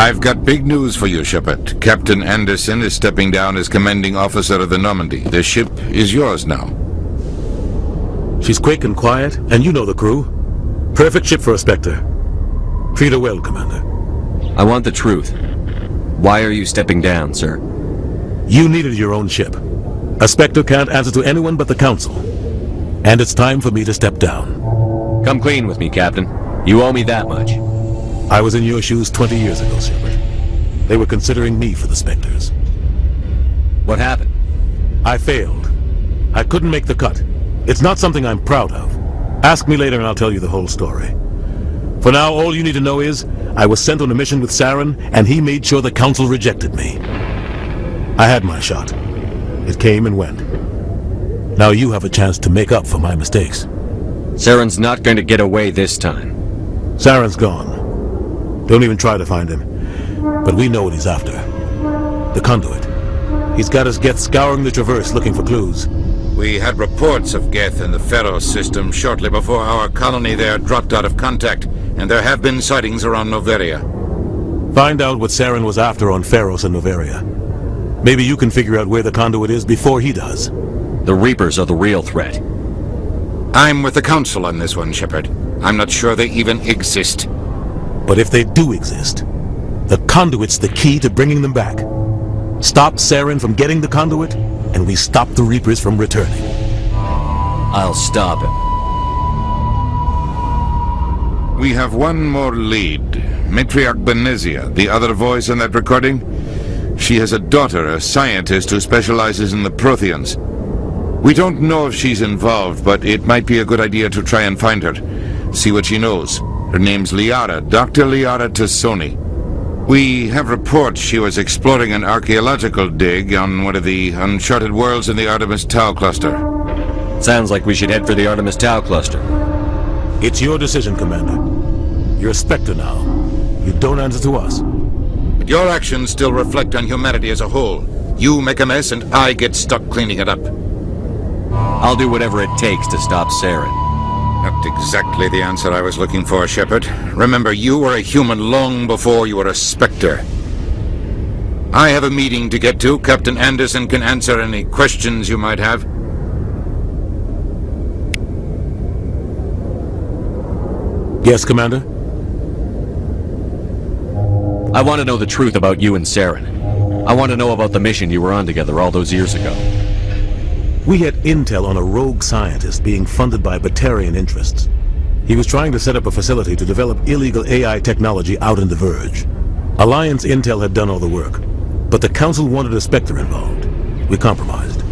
I've got big news for you, Shepard. Captain Anderson is stepping down as commanding officer of the Normandy. The ship is yours now. She's quick and quiet, and you know the crew. Perfect ship for a Spectre. Treat her well, Commander. I want the truth. Why are you stepping down, sir? You needed your own ship. A Spectre can't answer to anyone but the Council. And it's time for me to step down. Come clean with me, Captain. You owe me that much. I was in your shoes 20 years ago, Shepard. They were considering me for the Spectres. What happened? I failed. I couldn't make the cut. It's not something I'm proud of. Ask me later and I'll tell you the whole story. For now, all you need to know is, I was sent on a mission with Saren, and he made sure the Council rejected me. I had my shot. It came and went. Now you have a chance to make up for my mistakes. Saren's not going to get away this time. Saren's gone. Don't even try to find him. But we know what he's after. The conduit. He's got his Geth scouring the Traverse looking for clues. We had reports of Geth in the Pharos system shortly before our colony there dropped out of contact, and there have been sightings around Noveria. Find out what Saren was after on Pharos and Noveria. Maybe you can figure out where the conduit is before he does. The Reapers are the real threat. I'm with the Council on this one, Shepard. I'm not sure they even exist. But if they do exist, the conduit's the key to bringing them back. Stop Saren from getting the conduit, and we stop the Reapers from returning. I'll stop him. We have one more lead. Matriarch Benezia, the other voice in that recording. She has a daughter, a scientist who specializes in the Protheans. We don't know if she's involved, but it might be a good idea to try and find her. See what she knows. Her name's Liara, Dr. Liara Tassoni. We have reports she was exploring an archaeological dig on one of the uncharted worlds in the Artemis Tau cluster. Sounds like we should head for the Artemis Tau cluster. It's your decision, Commander. You're a Spectre now. You don't answer to us. But your actions still reflect on humanity as a whole. You make a mess and I get stuck cleaning it up. I'll do whatever it takes to stop Saren. Not exactly the answer I was looking for, Shepard. Remember, you were a human long before you were a Spectre. I have a meeting to get to. Captain Anderson can answer any questions you might have. Yes, Commander? I want to know the truth about you and Saren. I want to know about the mission you were on together all those years ago. We had intel on a rogue scientist being funded by Batarian interests. He was trying to set up a facility to develop illegal AI technology out in the Verge. Alliance intel had done all the work, but the Council wanted a Spectre involved. We compromised.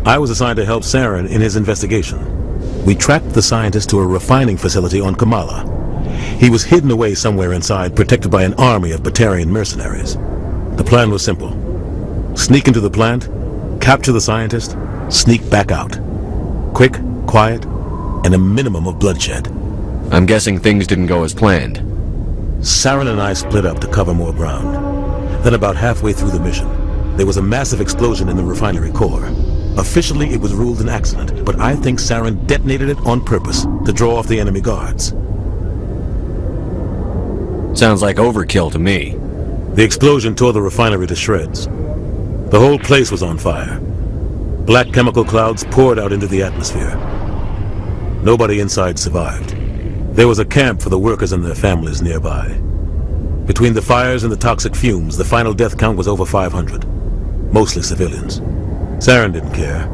I was assigned to help Saren in his investigation. We tracked the scientist to a refining facility on Kamala. He was hidden away somewhere inside, protected by an army of Batarian mercenaries. The plan was simple. Sneak into the plant, capture the scientist, sneak back out. Quick, quiet, and a minimum of bloodshed. I'm guessing things didn't go as planned. Saren and I split up to cover more ground. Then about halfway through the mission, there was a massive explosion in the refinery core. Officially, it was ruled an accident, but I think Saren detonated it on purpose to draw off the enemy guards. Sounds like overkill to me. The explosion tore the refinery to shreds. The whole place was on fire. Black chemical clouds poured out into the atmosphere. Nobody inside survived. There was a camp for the workers and their families nearby. Between the fires and the toxic fumes, the final death count was over 500. Mostly civilians. Saren didn't care.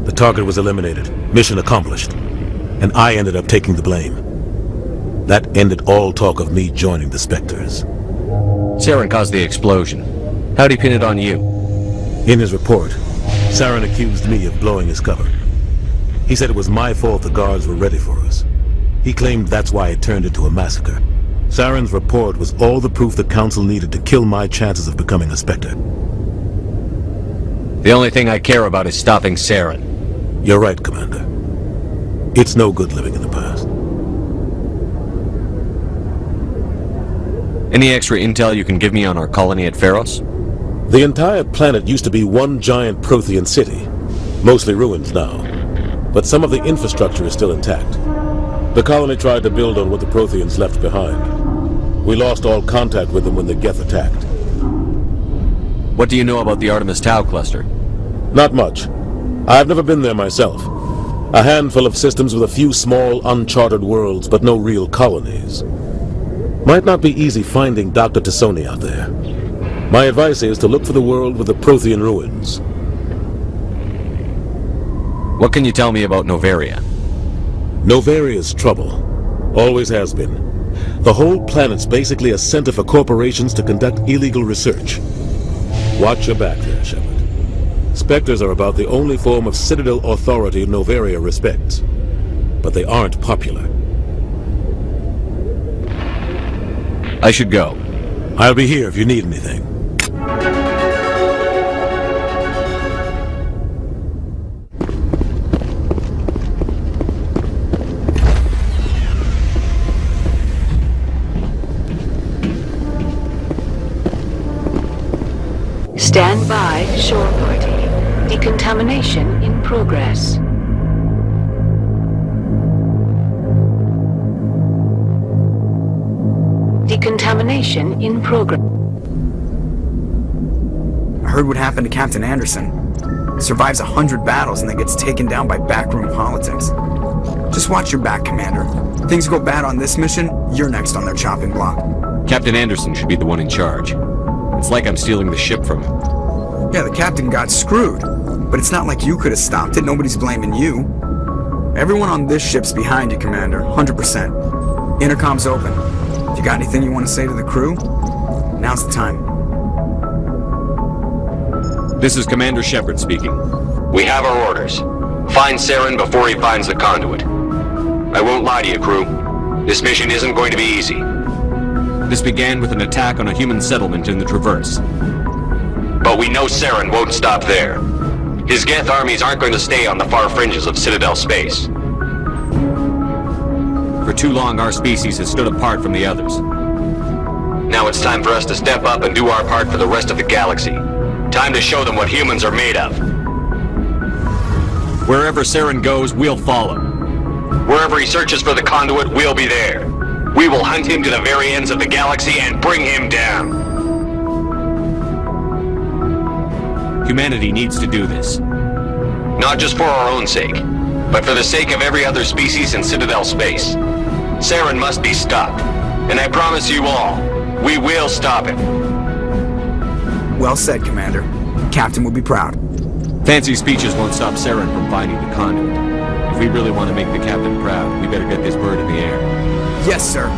The target was eliminated, mission accomplished, and I ended up taking the blame. That ended all talk of me joining the Spectres. Saren caused the explosion. How'd he pin it on you? In his report, Saren accused me of blowing his cover. He said it was my fault the guards were ready for us. He claimed that's why it turned into a massacre. Saren's report was all the proof the Council needed to kill my chances of becoming a Spectre. The only thing I care about is stopping Saren. You're right, Commander. It's no good living in the past. Any extra intel you can give me on our colony at Pharos? The entire planet used to be one giant Prothean city, mostly ruins now. But some of the infrastructure is still intact. The colony tried to build on what the Protheans left behind. We lost all contact with them when the Geth attacked. What do you know about the Artemis Tau cluster? Not much. I've never been there myself. A handful of systems with a few small, uncharted worlds, but no real colonies. Might not be easy finding Dr. Tassoni out there. My advice is to look for the world with the Prothean ruins. What can you tell me about Novaria? Novaria's trouble. Always has been. The whole planet's basically a center for corporations to conduct illegal research. Watch your back there, Shepard. Spectres are about the only form of Citadel authority Novaria respects. But they aren't popular. I should go. I'll be here if you need anything. Stand by, shore party. Decontamination in progress. Decontamination in progress. I heard what happened to Captain Anderson. Survives 100 battles and then gets taken down by backroom politics. Just watch your back, Commander. Things go bad on this mission, you're next on their chopping block. Captain Anderson should be the one in charge. It's like I'm stealing the ship from him. Yeah, the captain got screwed. But it's not like you could have stopped it. Nobody's blaming you. Everyone on this ship's behind you, Commander. 100%. Intercom's open. If you got anything you want to say to the crew, now's the time. This is Commander Shepard speaking. We have our orders. Find Saren before he finds the conduit. I won't lie to you, crew. This mission isn't going to be easy. This began with an attack on a human settlement in the Traverse. But we know Saren won't stop there. His Geth armies aren't going to stay on the far fringes of Citadel space. For too long, our species has stood apart from the others. Now it's time for us to step up and do our part for the rest of the galaxy. Time to show them what humans are made of. Wherever Saren goes, we'll follow. Wherever he searches for the conduit, we'll be there. We will hunt him to the very ends of the galaxy and bring him down. Humanity needs to do this. Not just for our own sake, but for the sake of every other species in Citadel space. Saren must be stopped. And I promise you all, we will stop him. Well said, Commander. Captain will be proud. Fancy speeches won't stop Saren from finding the conduit. If we really want to make the captain proud, we better get this bird in the air. Yes, sir.